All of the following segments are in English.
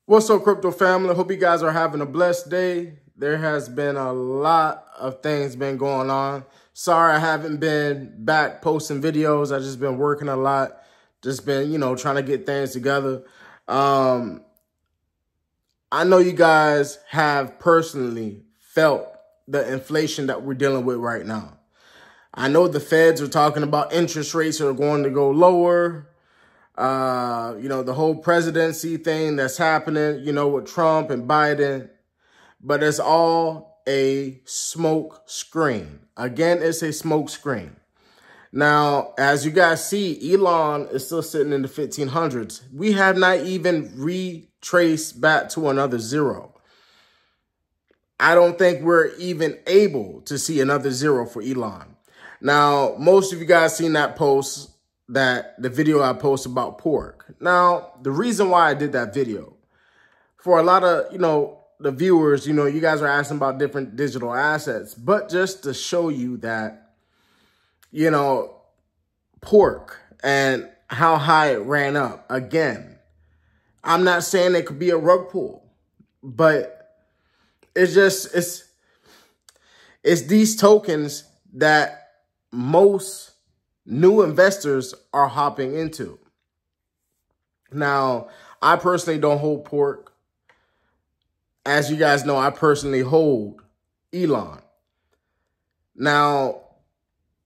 What's up, crypto family? Hope you guys are having a blessed day. There has been a lot of things been going on. Sorry I haven't been back posting videos. I just been working a lot. Just been, trying to get things together. I know you guys have personally felt the inflation that we're dealing with right now. I know the feds are talking about interest rates are going to go lower. The whole presidency thing that's happening, with Trump and Biden, but it's all a smoke screen. Again, it's a smoke screen. Now, as you guys see, Elon is still sitting in the 1500s. We have not even retraced back to another zero. I don't think we're even able to see another zero for Elon. Now, most of you guys seen that post, the video I posted about pork. Now, the reason why I did that video, for a lot of, the viewers, you guys are asking about different digital assets, but just to show you that, pork and how high it ran up. Again, I'm not saying it could be a rug pull, but it's these tokens that most new investors are hopping into. Now, I personally don't hold pork. As you guys know, I personally hold Elon. Now,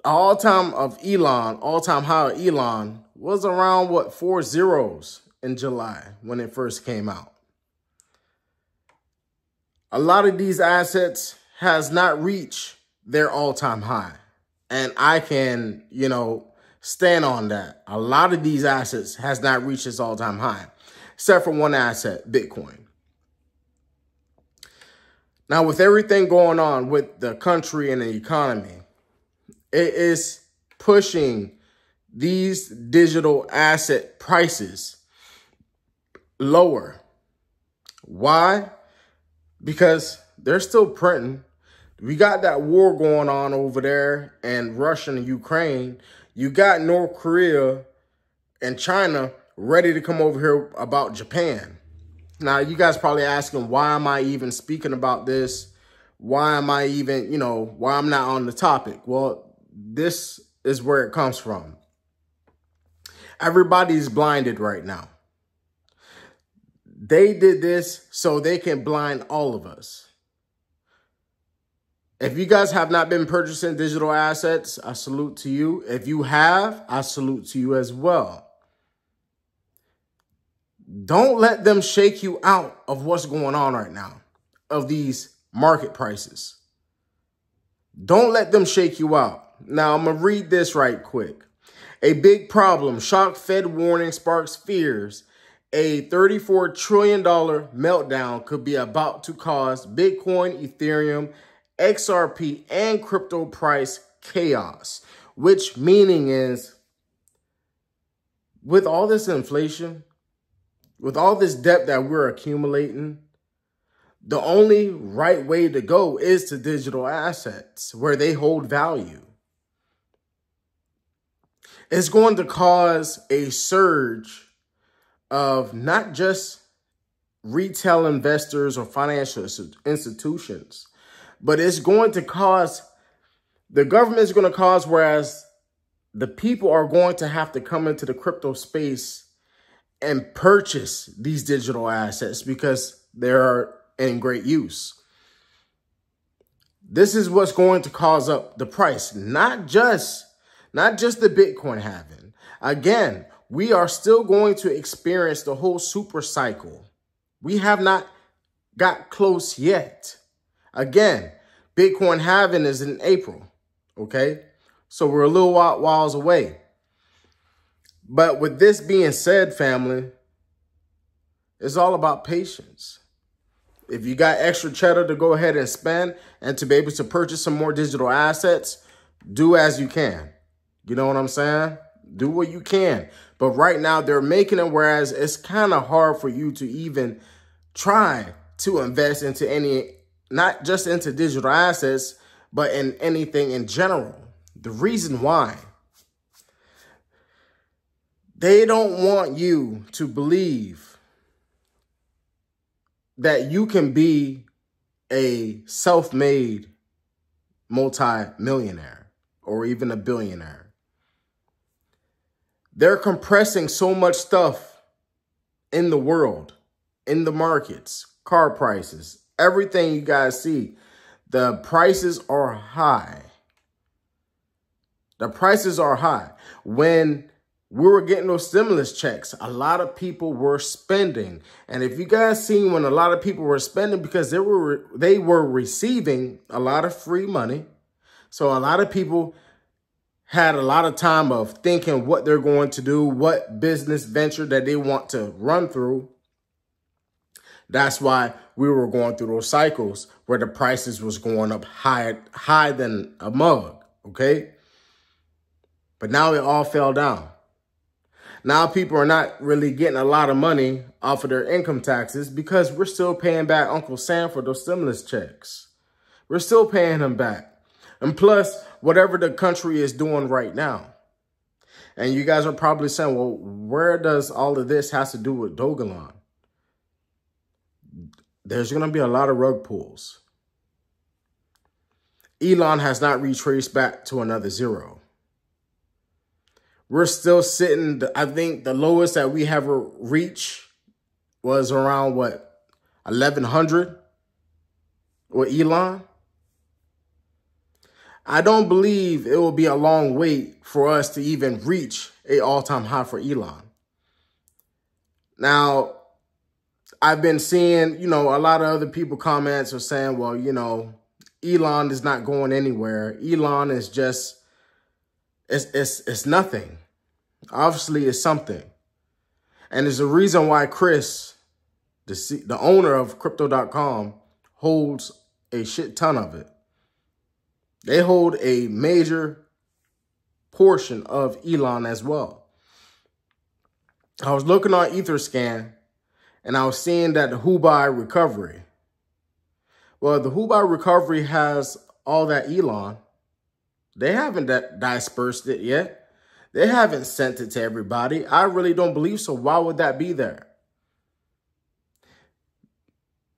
all-time high of Elon was around, 4 zeros in July when it first came out. A lot of these assets has not reached their all-time high. And I can, stand on that. A lot of these assets has not reached its all-time high, except for one asset, Bitcoin. Now, with everything going on with the country and the economy, it is pushing these digital asset prices lower. Why? Because they're still printing. We got that war going on over there in Russia and Ukraine. You got North Korea and China ready to come over here about Japan. Now, you guys probably asking, why am I even speaking about this? Why am I even, why I'm not on the topic? Well, this is where it comes from. Everybody's blinded right now. They did this so they can blind all of us. If you guys have not been purchasing digital assets, I salute to you. If you have, I salute to you as well. Don't let them shake you out of what's going on right now, of these market prices. Don't let them shake you out. Now, I'm going to read this right quick. A big problem. Shock Fed warning sparks fears. A $34 trillion meltdown could be about to cause Bitcoin, Ethereum, XRP, and crypto price chaos, which meaning is, with all this inflation, with all this debt that we're accumulating, the only right way to go is to digital assets where they hold value. It's going to cause a surge of not just retail investors or financial institutions, but it's going to cause, the government is going to cause, whereas the people are going to have to come into the crypto space and purchase these digital assets because they're in great use. This is what's going to cause up the price, not just the Bitcoin halving. Again, we are still going to experience the whole super cycle. We have not got close yet. Again, Bitcoin halving is in April, okay? So we're a little whiles away. But with this being said, family, it's all about patience. If you got extra cheddar to go ahead and spend and to be able to purchase some more digital assets, do as you can. You know what I'm saying? Do what you can. But right now, they're making it whereas it's kind of hard for you to even try to invest into any, not just into digital assets, but in anything in general. The reason why, they don't want you to believe that you can be a self-made multi-millionaire or even a billionaire. They're compressing so much stuff in the world, in the markets, car prices, everything you guys see. The prices are high. The prices are high. When we were getting those stimulus checks, a lot of people were spending. And if you guys seen when a lot of people were spending, because they were receiving a lot of free money. So a lot of people had a lot of time of thinking what they're going to do, what business venture that they want to run through. That's why we were going through those cycles where the prices was going up high than a mug, okay? But now it all fell down. Now people are not really getting a lot of money off of their income taxes because we're still paying back Uncle Sam for those stimulus checks. We're still paying him back. And plus, whatever the country is doing right now. And you guys are probably saying, well, where does all of this has to do with Dogelon? There's going to be a lot of rug pulls. Elon has not retraced back to another zero. We're still sitting, I think the lowest that we ever reached was around, what, 1,100 with Elon? I don't believe it will be a long wait for us to even reach an all-time high for Elon. Now, I've been seeing, a lot of other people comments are saying, well, Elon is not going anywhere. Elon is just, it's nothing. Obviously, it's something. And there's a reason why Chris, the owner of Crypto.com, holds a shit ton of it. They hold a major portion of Elon as well. I was looking on Etherscan, and I was seeing that the Hubai recovery. Well, the Hubai recovery has all that Elon. They haven't dispersed it yet. They haven't sent it to everybody. I really don't believe so. Why would that be there?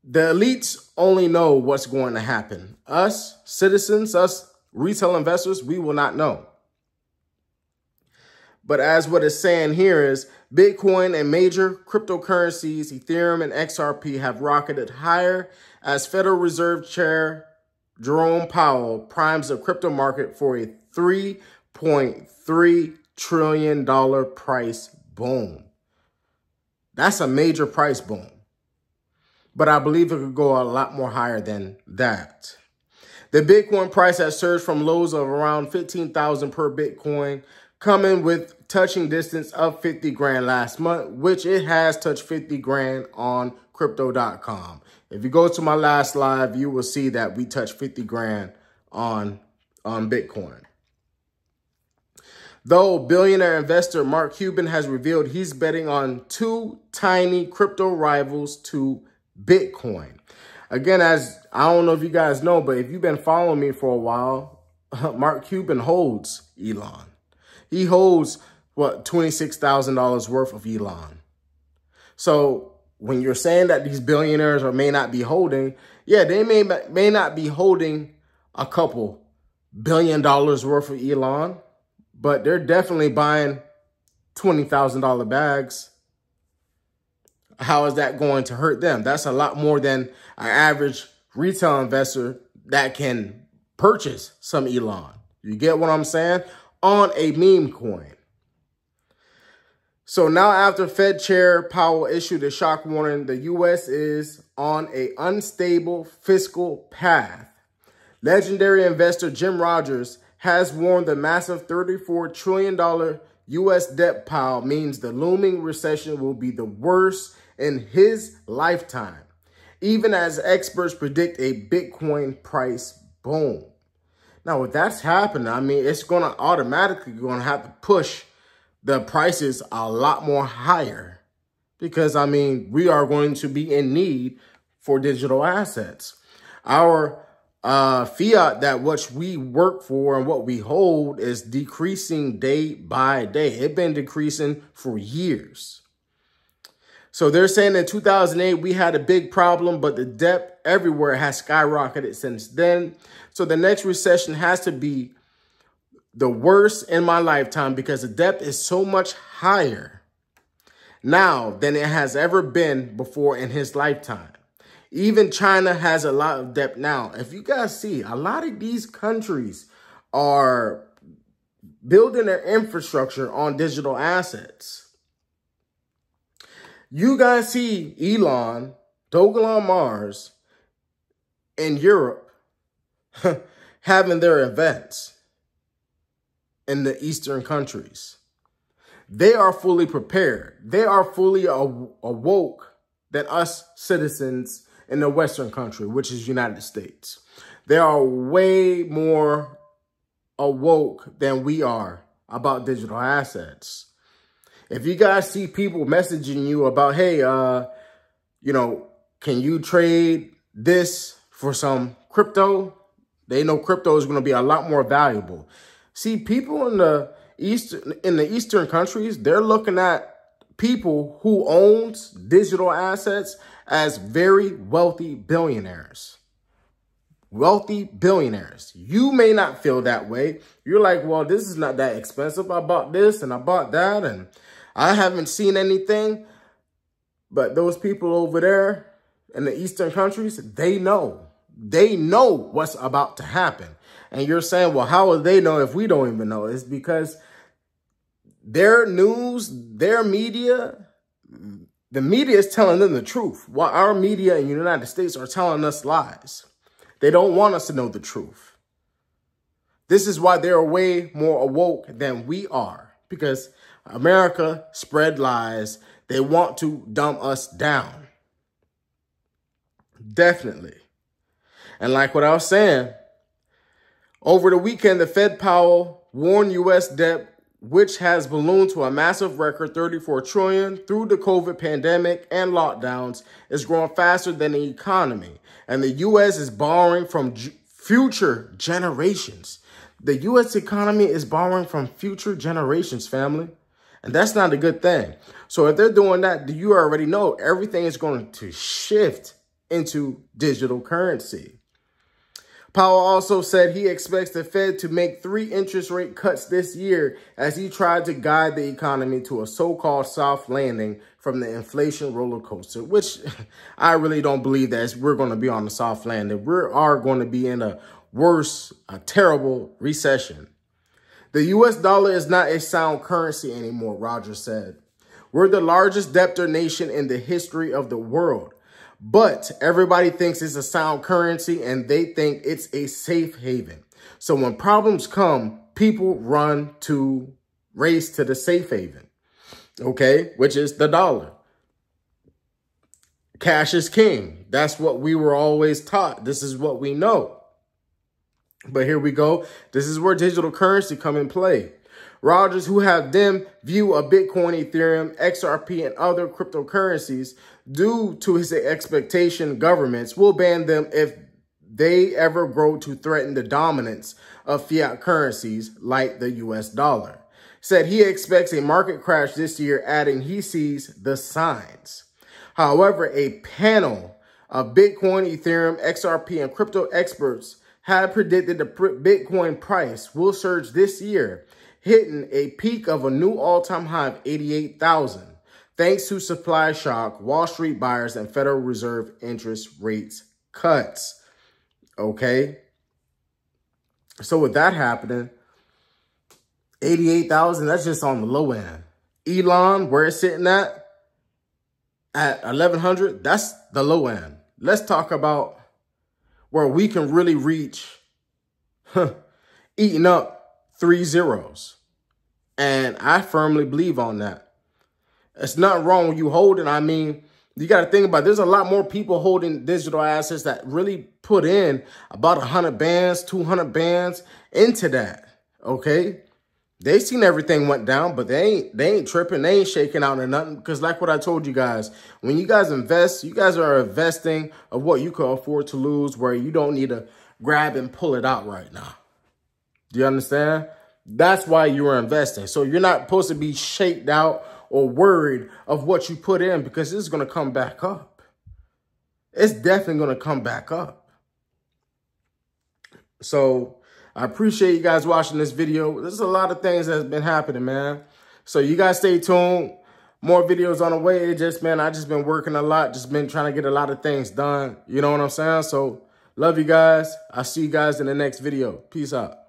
The elites only know what's going to happen. Us citizens, us retail investors, we will not know. But as what it's saying here is Bitcoin and major cryptocurrencies, Ethereum and XRP have rocketed higher as Federal Reserve Chair Jerome Powell primes the crypto market for a $3.3 trillion price boom. That's a major price boom. But I believe it could go a lot more higher than that. The Bitcoin price has surged from lows of around 15,000 per Bitcoin, coming with touching distance of 50 grand last month, which it has touched 50 grand on Crypto.com. If you go to my last live, you will see that we touched 50 grand on Bitcoin. Though billionaire investor Mark Cuban has revealed he's betting on two tiny crypto rivals to Bitcoin. Again, as I don't know if you guys know, but if you've been following me for a while, Mark Cuban holds Elon. He holds, what, $26,000 worth of Elon. So when you're saying that these billionaires may not be holding, yeah, they may not be holding a couple $1 billion worth of Elon, but they're definitely buying $20,000 bags. How is that going to hurt them? That's a lot more than an average retail investor that can purchase some Elon. You get what I'm saying? On a meme coin. So now after Fed Chair Powell issued a shock warning, the U.S. is on an unstable fiscal path. Legendary investor Jim Rogers has warned the massive $34 trillion U.S. debt pile means the looming recession will be the worst in his lifetime, even as experts predict a Bitcoin price boom. Now, if that's happening, I mean, it's going to automatically have to push the prices a lot more higher because, I mean, we are going to be in need for digital assets. Our fiat that which we work for and what we hold is decreasing day by day. It's been decreasing for years. So they're saying in 2008, we had a big problem, but the debt everywhere has skyrocketed since then. So the next recession has to be the worst in my lifetime because the debt is so much higher now than it has ever been before in his lifetime. Even China has a lot of debt now. If you guys see, a lot of these countries are building their infrastructure on digital assets. You guys see Elon, Dogelon Mars in Europe having their events in the Eastern countries. They are fully prepared. They are fully awoke than us citizens in the Western country, which is United States. They are way more awoke than we are about digital assets. If you guys see people messaging you about, hey, you know, can you trade this for some crypto? They know crypto is going to be a lot more valuable. See, people in the Eastern countries, they're looking at people who owns digital assets as very wealthy billionaires. Wealthy billionaires. You may not feel that way. You're like, well, this is not that expensive. I bought this and I bought that and I haven't seen anything. But those people over there in the Eastern countries, they know. They know what's about to happen. And you're saying, well, how will they know if we don't even know? It's because their news, their media, the media is telling them the truth, while our media in the United States are telling us lies. They don't want us to know the truth. This is why they're way more awoke than we are, because America spread lies. They want to dumb us down. Definitely. And like what I was saying, over the weekend, the Fed Powell warned U.S. debt, which has ballooned to a massive record $34 trillion through the COVID pandemic and lockdowns, is growing faster than the economy. And the U.S. is borrowing from future generations. The U.S. economy is borrowing from future generations, family. And that's not a good thing. So if they're doing that, you already know everything is going to shift into digital currency. Powell also said he expects the Fed to make 3 interest rate cuts this year as he tried to guide the economy to a so-called soft landing from the inflation roller coaster, which I really don't believe that we're going to be on a soft landing. We are going to be in a terrible recession. The U.S. dollar is not a sound currency anymore, Rogers said. We're the largest debtor nation in the history of the world. But everybody thinks it's a sound currency and they think it's a safe haven. So when problems come, people run to race to the safe haven, okay, which is the dollar. Cash is king. That's what we were always taught. This is what we know. But here we go. This is where digital currency come in play. Rogers, who have them view a Bitcoin, Ethereum, XRP, and other cryptocurrencies, due to his expectation governments will ban them if they ever grow to threaten the dominance of fiat currencies like the US dollar. Said he expects a market crash this year, adding he sees the signs. However, a panel of Bitcoin, Ethereum, XRP, and crypto experts had predicted the Bitcoin price will surge this year, hitting a peak of a new all-time high of 88,000, thanks to supply shock, Wall Street buyers, and Federal Reserve interest rates cuts. Okay? So with that happening, 88,000, that's just on the low end. Elon, where it's sitting at 1,100, that's the low end. Let's talk about where we can really reach eating up 3 zeros. And I firmly believe on that. It's not wrong when you hold it. I mean, you got to think about it. There's a lot more people holding digital assets that really put in about 100 bands, 200 bands into that. Okay. They seen everything went down, but they ain't tripping. They ain't shaking out or nothing. Because like what I told you guys, when you guys invest, you guys are investing of what you can afford to lose, where you don't need to grab and pull it out right now. Do you understand? That's why you are investing. So you're not supposed to be shaked out or worried of what you put in, because it's going to come back up. It's definitely going to come back up. So I appreciate you guys watching this video. There's a lot of things that's been happening, man. So you guys stay tuned. More videos on the way. I just been working a lot. Just been trying to get a lot of things done. You know what I'm saying? So love you guys. I'll see you guys in the next video. Peace out.